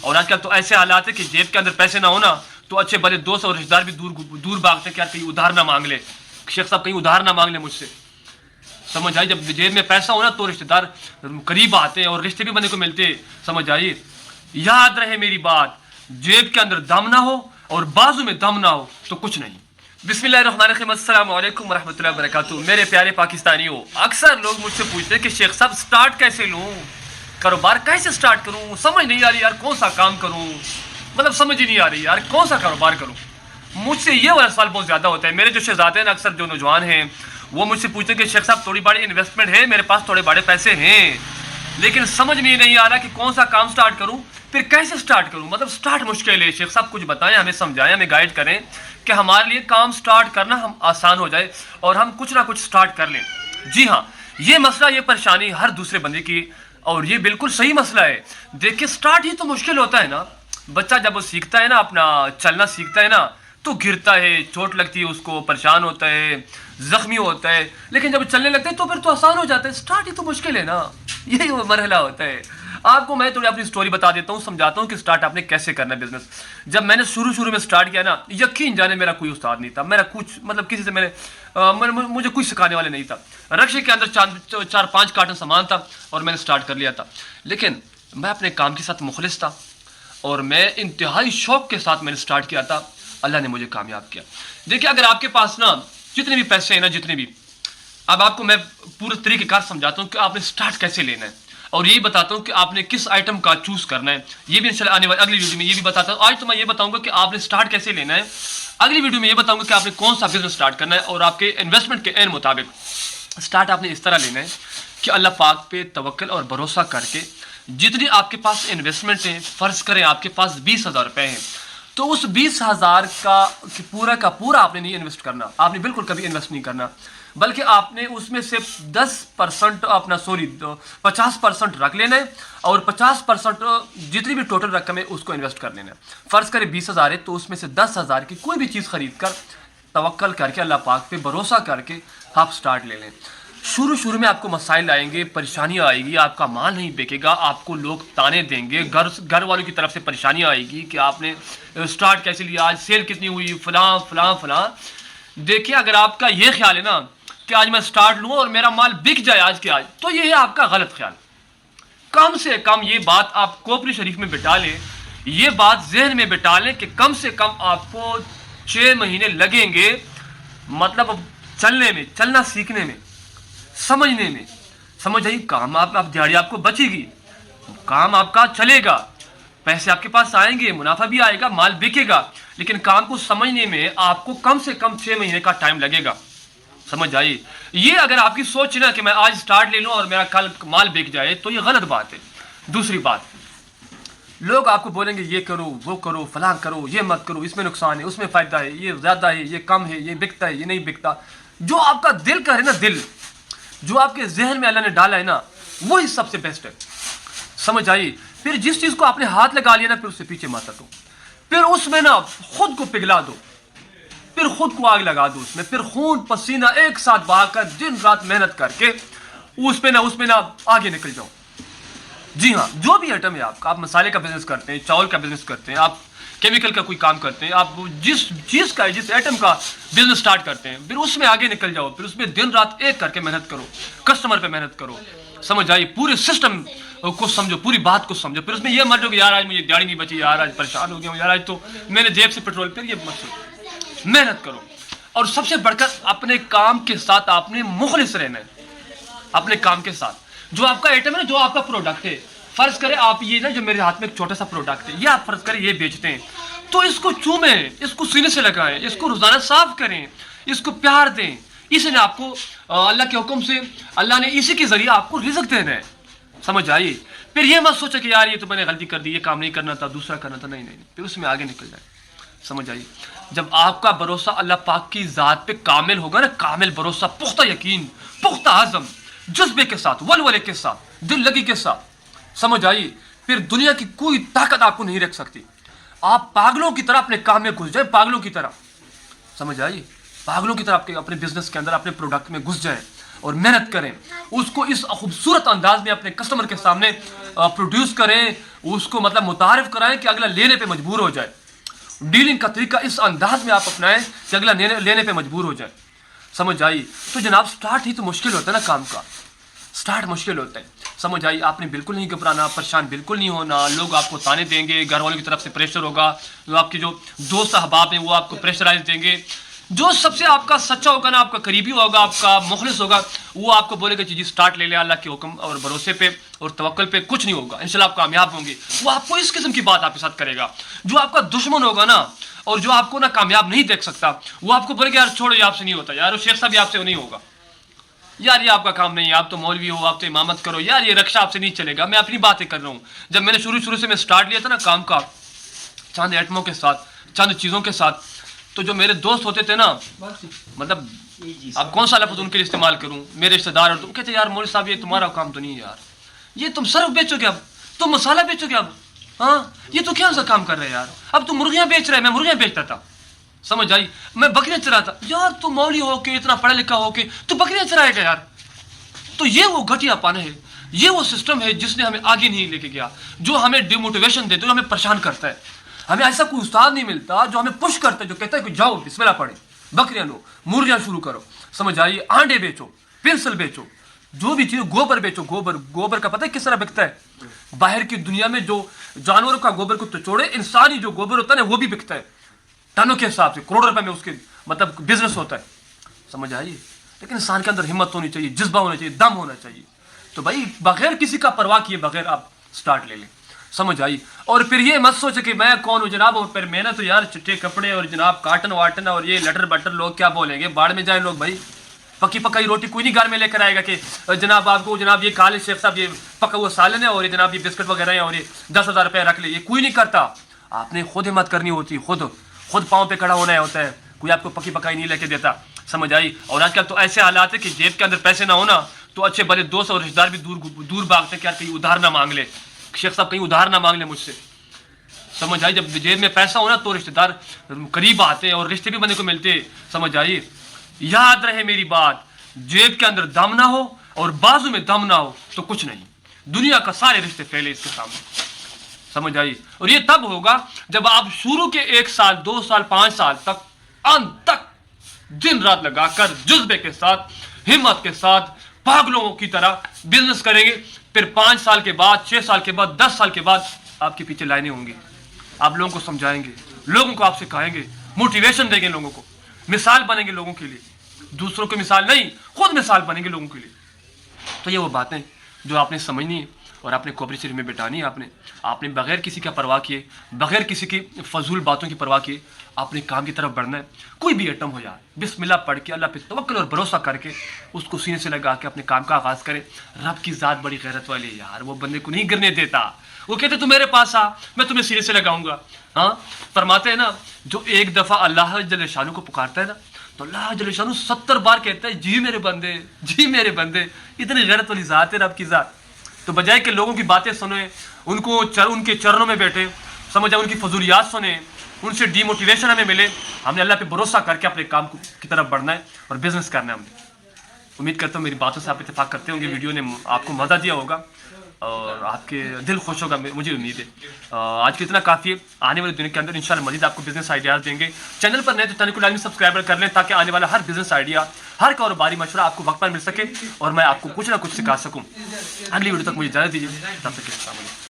اور آج کل تو ایسے حالات ہے کہ جیب کے اندر پیسے نہ ہونا تو اچھے بھلے دوست اور رشتے دار بھی دور بھاگتے ہیں کہ یار کہیں ادھار نہ مانگ لے، شیخ صاحب کہیں ادھار نہ مانگ لے مجھ سے. سمجھ آئی؟ جب جیب میں پیسہ ہونا تو رشتے دار قریب آتے ہیں اور رشتے بھی بننے کو ملتے. سمجھ آئی؟ یاد رہے میری بات، جیب کے اندر دم نہ ہو اور بازو میں دم نہ ہو تو کچھ نہیں. بسم اللہ الرحمن الرحیم. السلام علیکم ورحمۃ اللہ وبرکاتہ. میرے پیارے پاکستانیوں، اکثر لوگ مجھ سے پوچھتے ہیں کہ شیخ صاحب سٹارٹ کیسے لوں، کاروبار کیسے سٹارٹ کروں، سمجھ نہیں آ رہی یار کون سا کام کروں، مطلب سمجھ ہی نہیں آ رہی یار کون سا کاروبار کروں. مجھ سے یہ والا سوال بہت زیادہ ہوتا ہے. میرے جو شہزادے ہیں اکثر جو نوجوان ہیں وہ مجھ سے پوچھتے ہیں کہ شیخ صاحب تھوڑی بڑی انویسٹمنٹ ہے، میرے پاس تھوڑے بڑے پیسے ہیں لیکن سمجھ میں نہیں آ رہا کہ کون سا کام سٹارٹ کروں، پھر کیسے سٹارٹ کروں، مطلب سٹارٹ مشکل ہے. شیخ صاحب کچھ بتائیں، ہمیں سمجھائیں، ہمیں گائیڈ کریں کہ ہمارے لیے کام سٹارٹ کرنا ہم آسان ہو جائے اور ہم کچھ نہ کچھ سٹارٹ کر لیں. جی ہاں، یہ مسئلہ، یہ پریشانی ہر دوسرے بندے کی، اور یہ بالکل صحیح مسئلہ ہے. دیکھیں سٹارٹ ہی تو مشکل ہوتا ہے نا. بچہ جب وہ سیکھتا ہے نا، اپنا چلنا سیکھتا ہے نا تو گرتا ہے، چوٹ لگتی ہے اس کو، پریشان ہوتا ہے، زخمی ہوتا ہے، لیکن جب چلنے لگتا ہے تو پھر تو آسان ہو جاتا ہے. سٹارٹ ہی تو مشکل ہے نا، یہی وہ مرحلہ ہوتا ہے. آپ کو میں تھوڑی اپنی سٹوری بتا دیتا ہوں، سمجھاتا ہوں کہ سٹارٹ آپ نے کیسے کرنا ہے بزنس. جب میں نے شروع میں سٹارٹ کیا نا، یقین جانے میرا کوئی استاد نہیں تھا، میرا کچھ مطلب کسی سے مجھے کوئی سکھانے والے نہیں تھا. رکشے کے اندر 4-5 کارٹن سامان تھا اور میں نے سٹارٹ کر لیا تھا. لیکن میں اپنے کام کے ساتھ مخلص تھا اور میں انتہائی شوق کے ساتھ میں نے سٹارٹ کیا تھا. اللہ نے مجھے کامیاب کیا. دیکھیں اگر آپ کے پاس نا جتنے بھی پیسے ہیں نا، جتنے بھی، اب آپ کو میں پورے طریقہ کار سمجھاتا ہوں کہ آپ نے سٹارٹ کیسے لینا ہے اور یہی بتاتا ہوں کہ آپ نے کس آئٹم کا چوز کرنا ہے. یہ بھی انشاءاللہ آنے والی اگلی ویڈیو میں یہ بھی بتاتا ہوں. آج تو میں یہ بتاؤں گا کہ آپ نے سٹارٹ کیسے لینا ہے. اگلی ویڈیو میں یہ بتاؤں گا کہ آپ نے کون سا بزنس سٹارٹ کرنا ہے اور آپ کے انویسٹمنٹ کے عین مطابق. سٹارٹ آپ نے اس طرح لینا ہے کہ اللہ پاک پہ توکل اور بھروسہ کر کے جتنی آپ کے پاس انویسٹمنٹ ہیں، فرض کریں آپ کے پاس 20,000 روپے ہیں، تو اس 20,000 کا پورا آپ نے نہیں انویسٹ کرنا. آپ نے بالکل کبھی انویسٹ نہیں کرنا، بلکہ آپ نے اس میں سے 10% 50% رکھ لینا ہے اور 50% جتنی بھی ٹوٹل رقم ہے اس کو انویسٹ کر لینا ہے. فرض کرے 20,000 ہے تو اس میں سے 10,000 کی کوئی بھی چیز خرید کر توکل کر کے اللہ پاک پہ بھروسہ کر کے آپ سٹارٹ لے لیں. شروع میں آپ کو مسائل آئیں گے، پریشانیاں آئے گی، آپ کا مال نہیں بکے گا، آپ کو لوگ تانے دیں گے، گھر والوں کی طرف سے پریشانیاں آئے گی کہ آپ نے سٹارٹ کیسے لیا، آج سیل کتنی ہوئی، فلاں فلاں فلاں. دیکھیں اگر آپ کا یہ خیال ہے نا کہ آج میں سٹارٹ لوں اور میرا مال بک جائے آج کے آج، تو یہ ہے آپ کا غلط خیال. کم سے کم یہ بات آپ کوپری شریف میں بٹا لیں، یہ بات ذہن میں بٹا لیں کہ کم سے کم آپ کو 6 مہینے لگیں گے، مطلب چلنے میں، چلنا سیکھنے میں، سمجھنے میں. سمجھ آئی؟ کام آپ دیہڑی آپ کو بچے گی، کام آپ کا چلے گا، پیسے آپ کے پاس آئیں گے، منافع بھی آئے گا، مال بکے گا، لیکن کام کو سمجھنے میں آپ کو کم سے کم 6 مہینے کا ٹائم لگے گا. سمجھ آئی؟ یہ اگر آپ کی سوچ نا کہ میں آج سٹارٹ لے لوں اور میرا کل مال بک جائے تو یہ غلط بات ہے. دوسری بات، لوگ آپ کو بولیں گے یہ کرو، وہ کرو، فلاں کرو، یہ مت کرو، اس میں نقصان ہے، اس میں فائدہ ہے، یہ زیادہ ہے، یہ کم ہے، یہ بکتا ہے، یہ نہیں بکتا. جو آپ کا دل کا ہے نا، دل جو آپ کے ذہن میں اللہ نے ڈالا ہے نا، وہی سب سے بیسٹ ہے. سمجھ آئی؟ پھر جس چیز کو آپ نے ہاتھ لگا لیا نا، پھر اس سے پیچھے مت ہٹو، پھر اس میں نا خود کو پگھلا دو، پھر خود کو آگ لگا دو اس میں، پھر خون پسینہ ایک ساتھ بہا کر دن رات محنت کر کے اس پہ نا آگے نکل جاؤ. جی ہاں، جو بھی آئٹم ہے آپ کا، آپ مسالے کا بزنس کرتے ہیں، چاول کا بزنس کرتے ہیں، آپ کیمیکل کا کوئی کام کرتے ہیں، آپ جس چیز کا، جس آئٹم کا بزنس سٹارٹ کرتے ہیں، پھر اس میں آگے نکل جاؤ، پھر اس میں دن رات ایک کر کے محنت کرو، کسٹمر پہ محنت کرو. سمجھ آئی؟ پورے سسٹم کو سمجھو، پوری بات کو سمجھو. پھر اس میں یہ مت جو کہ یار آج مجھے دیہڑی نہیں بچی، یار آج پریشان ہو گیا ہوں، یار آج تو میں نے جیب سے پیٹرول. پھر یہ مت سوچو، محنت کرو. اور سب سے بڑھ کر اپنے کام کے ساتھ آپ نے مخلص رہنا ہے. اپنے کام کے ساتھ جو آپ کا آئٹم ہے نا، جو آپ کا پروڈکٹ ہے، فرض کریں آپ یہ نا جو میرے ہاتھ میں ایک چھوٹا سا پروڈکٹ ہے، یہ آپ فرض کریں یہ بیچتے ہیں، تو اس کو چومیں، اس کو سینے سے لگائیں، اس کو روزانہ صاف کریں، اس کو پیار دیں. اسی نے آپ کو اللہ کے حکم سے، اللہ نے اسی کے ذریعے آپ کو رزق دینا ہے. سمجھ آئی؟ پھر یہ مت سوچے کہ یار یہ تو میں نے غلطی کر دی، یہ کام نہیں کرنا تھا، دوسرا کرنا تھا. نہیں، پھر اس میں آگے نکل جائے. سمجھ آئی؟ جب آپ کا بھروسہ اللہ پاک کی ذات پہ کامل ہوگا نا، کامل بھروسہ، پختہ یقین، پختہ عزم، جذبے کے ساتھ، ولولے کے ساتھ، دل لگی کے ساتھ. سمجھ آئی؟ پھر دنیا کی کوئی طاقت آپ کو نہیں رکھ سکتی. آپ پاگلوں کی طرح اپنے کام میں گھس جائیں، پاگلوں کی طرح. سمجھ آئی؟ پاگلوں کی طرح اپنے بزنس کے اندر، اپنے پروڈکٹ میں گھس جائیں. اور محنت کریں, اس کو اس خوبصورت انداز میں اپنے کسٹمر کے سامنے پروڈیوس کریں, اس کو مطلب متعارف کرائیں کہ اگلا لینے پہ مجبور ہو جائے. ڈیلنگ کا طریقہ اس انداز میں آپ اپنائیں کہ اگلا لینے پہ مجبور ہو جائے. سمجھ آئی؟ تو جناب سٹارٹ ہی تو مشکل ہوتا ہے نا کام کا, سٹارٹ مشکل ہوتا ہے. سمجھ آئی؟ آپ نے بالکل نہیں گھبرانا, پریشان بالکل نہیں ہونا. لوگ آپ کو تانے دیں گے, گھر والوں کی طرف سے پریشر ہوگا, آپ کے جو دوست احباب ہیں وہ آپ کو پریشرائز دیں گے. جو سب سے آپ کا سچا ہوگا نا, آپ کا قریبی ہوگا, آپ کا مخلص ہوگا, وہ آپ کو بولے گا جی سٹارٹ لے لیں, اللہ کے حکم اور بھروسے پہ اور توکل پہ کچھ نہیں ہوگا, انشاءاللہ آپ کامیاب ہوں گے. وہ آپ کو اس قسم کی بات آپ کے ساتھ کرے گا. جو آپ کا دشمن ہوگا نا, اور جو آپ کو نا کامیاب نہیں دیکھ سکتا, وہ آپ کو بولے گا یار چھوڑو, یہ آپ سے نہیں ہوتا, یار وہ شیخ صاحب بھی آپ سے نہیں ہوگا, یار یہ آپ کا کام نہیں ہے, آپ تو مولوی ہو, آپ تو امامت کرو, یار یہ رکشہ آپ سے نہیں چلے گا. میں اپنی باتیں کر رہا ہوں. جب میں نے شروع سے میں سٹارٹ لیا تھا نا کام کا, چند ایٹموں کے ساتھ, چند چیزوں کے ساتھ, تو جو میرے دوست ہوتے تھے نا, مطلب اب کون سا لفظ ان کے لیے استعمال کروں, میرے رشتے دار, اور تو کہتے یار مولوی صاحب یہ تمہارا کام تو نہیں ہے یار, یہ تم صرف بیچو گے, اب تم مسالہ بیچو گے, اب ہاں یہ تو کیا سا کام کر رہے ہیں یار, اب تم مرغیاں بیچ رہے. میں مرغیاں بیچتا تھا, سمجھ آئی, میں بکریاں چراتا. یار تو مولوی ہو کے, اتنا پڑھا لکھا ہو کے تو بکریاں چرائے گا یار. تو یہ وہ گھٹیا پن ہے, یہ وہ سسٹم ہے جس نے ہمیں آگے نہیں لے کے گیا, جو ہمیں ڈیموٹیویشن دیتا ہے, جو ہمیں پریشان کرتا ہے. ہمیں ایسا کوئی استاد نہیں ملتا جو ہمیں پش کرتا ہے, جو کہتا ہے کہ جاؤ بسم اللہ پڑھیں, بکریاں لو, مرغیاں شروع کرو. سمجھ آئیے, آنڈے بیچو, پنسل بیچو, جو بھی چیز, گوبر بیچو. گوبر کا پتہ ہے کس طرح بکتا ہے؟ باہر کی دنیا میں جو جانوروں کا گوبر کو تو چھوڑے, انسانی جو گوبر ہوتا ہے نا وہ بھی بکتا ہے ٹنوں کے حساب سے, کروڑوں روپے میں اس کے مطلب بزنس ہوتا ہے. سمجھ آئیے؟ لیکن انسان کے اندر ہمت ہونی چاہیے, جذبہ ہونا چاہیے, دم ہونا چاہیے. تو بھائی بغیر کسی کا پرواہ کیے بغیر آپ سٹارٹ لے لیں. سمجھ آئی؟ اور پھر یہ مت سوچے کہ میں کون ہوں جناب, اور پھر میں نے تو یار چٹے کپڑے اور جناب کاٹن واٹن اور یہ لٹر بٹر, لوگ کیا بولیں گے, باڑ میں جائیں لوگ. بھائی پکی پکائی روٹی کوئی نہیں گھر میں لے کر آئے گا کہ جناب آپ کو جناب یہ کالے شیخ صاحب یہ پکا ہوا سالن ہے اور یہ جناب یہ بسکٹ وغیرہ ہیں اور یہ 10,000 روپے رکھ لے. یہ کوئی نہیں کرتا. آپ نے خود ہمت کرنی ہوتی, خود پاؤں پہ کھڑا ہونا ہوتا ہے. کوئی آپ کو پکی پکائی نہیں لے کے دیتا. سمجھ آئی؟ اور آج کل تو ایسے حالات ہے کہ جیب کے اندر پیسے نہ ہونا تو اچھے بھلے دوست اور رشتے دار بھی دور بھاگتے ہیں کہ یار کہیں ادھار نہ مانگ لے, شیخ صاحب کہیں ادھار نہ مانگ لے مجھ سے. سمجھ آئی؟ جب جیب میں پیسہ ہونا تو رشتے دار قریب آتے اور رشتے بھی بننے کو ملتے. سمجھ آئی؟ یاد رہے میری بات, جیب کے اندر دم نہ ہو اور بازو میں دم نہ ہو تو کچھ نہیں. دنیا کا سارے رشتے پھیلے اس کے سامنے. سمجھ آئی؟ اور یہ تب ہوگا جب آپ شروع کے 1 سال 2 سال 5 سال تک انت تک دن رات لگا کر جذبے کے ساتھ, ہمت کے ساتھ, پاگلوں کی طرح بزنس کریں گے. پھر 5 سال کے بعد, 6 سال کے بعد, 10 سال کے بعد آپ کے پیچھے لائنیں ہوں گی. آپ لوگوں کو سمجھائیں گے, لوگوں کو آپ سکھائیں گے, موٹیویشن دیں گے لوگوں کو, مثال بنیں گے لوگوں کے لیے. دوسروں کی مثال نہیں, خود مثال بنیں گے لوگوں کے لیے. تو یہ وہ باتیں جو آپ نے سمجھنی ہے اور آپ نے کوپری شریف میں بٹھانی ہے. آپ نے بغیر کسی کا پرواہ کیے, بغیر کسی کی فضول باتوں کی پرواہ کیے آپ نے کام کی طرف بڑھنا ہے. کوئی بھی ایٹم ہو یار, بسم اللہ پڑھ کے اللہ پہ توکل اور بھروسہ کر کے اس کو سینے سے لگا کے اپنے کام کا آغاز کرے. رب کی ذات بڑی غیرت والی ہے یار, وہ بندے کو نہیں گرنے دیتا. وہ کہتے تو میرے پاس آ, میں تمہیں سینے سے لگاؤں گا. ہاں فرماتے ہیں نا, جو ایک دفعہ اللہ جل شانہ کو پکارتا ہے نا تو اللہ جل شانہ 70 بار کہتا ہے جی میرے بندے, جی میرے بندے. اتنی غیرت والی ذات ہے رب کی ذات. تو بجائے کہ لوگوں کی باتیں سنیں, ان کے چرنوں میں بیٹھے, سمجھا ان کی فضولیات سنیں, ان سے ڈی موٹیویشن ہمیں ملے, ہم نے اللہ پہ بھروسہ کر کے اپنے کام کی طرف بڑھنا ہے اور بزنس کرنا ہے. ہم نے امید کرتا ہوں میری باتوں سے آپ اتفاق کرتے ہوں گے, ویڈیو نے آپ کو مزہ دیا ہوگا اور آپ کے دل خوش ہوگا, مجھے امید ہے. آج کے اتنا کافی ہے. آنے والے دن کے اندر انشاءاللہ مزید آپ کو بزنس آئیڈیاز دیں گے. چینل پر نئے تو چینل کو لازمی سبسکرائبر کر لیں تاکہ آنے والا ہر بزنس آئیڈیا, ہر کاروباری مشورہ آپ کو وقت پر مل سکے اور میں آپ کو کچھ نہ کچھ سکھا سکوں. اگلی ویڈیو تک مجھے اجازت دیجیے. تب تک السلام علیکم.